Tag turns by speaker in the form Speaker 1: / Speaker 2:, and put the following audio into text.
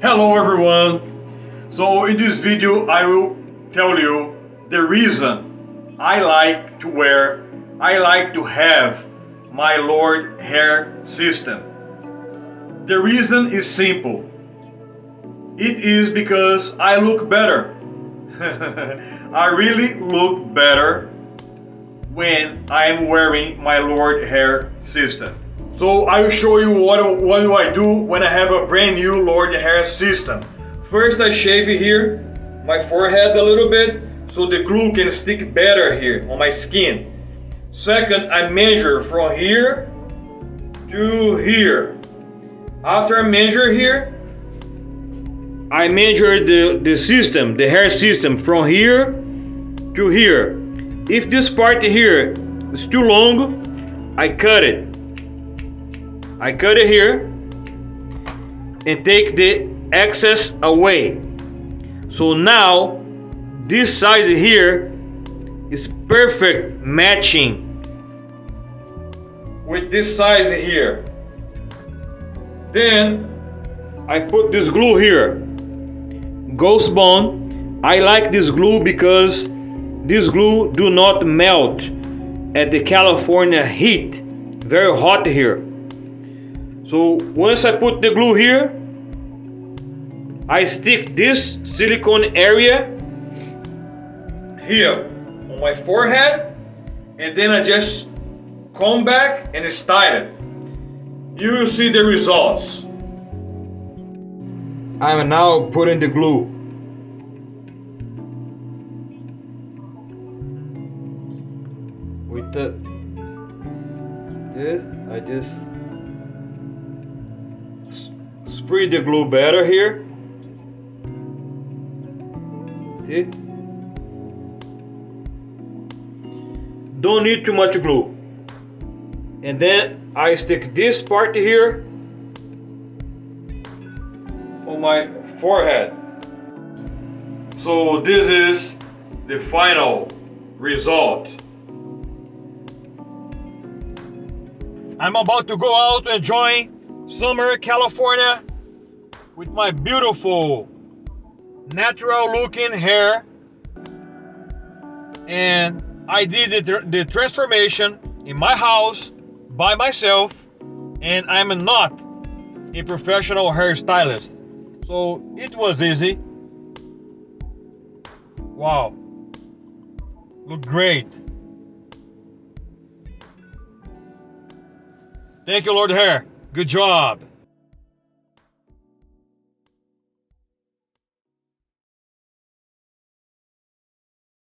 Speaker 1: Hello everyone. So in this video I will tell you the reason I like to have my Lordhair system. The reason is simple. It is because I look better. I really look better when I am wearing my Lordhair system. So I will show you what do I do when I have a brand new Lordhair system. First I shave here my forehead a little bit so the glue can stick better here on my skin. Second, I measure from here to here. After I measure here, I measure the hair system from here to here. If this part here is too long, I cut it. I cut it here and take the excess away. So now this size here is perfect matching with this size here. Then I put this glue here, Ghost Bond. I like this glue because this glue do not melt at the California heat. Very hot here. So once I put the glue here, I stick this silicone area here on my forehead, and then I just comb back and style it. You will see the results. I'm now putting the glue. With this, I just spread the glue better here. See? Don't need too much glue. And then I stick this part here on my forehead. So this is the final result. I'm about to go out and enjoy summer California with my beautiful natural looking hair, and I did the transformation in my house by myself, and I'm not a professional hairstylist, so it was easy. Wow, look great. Thank you, Lordhair. Good job.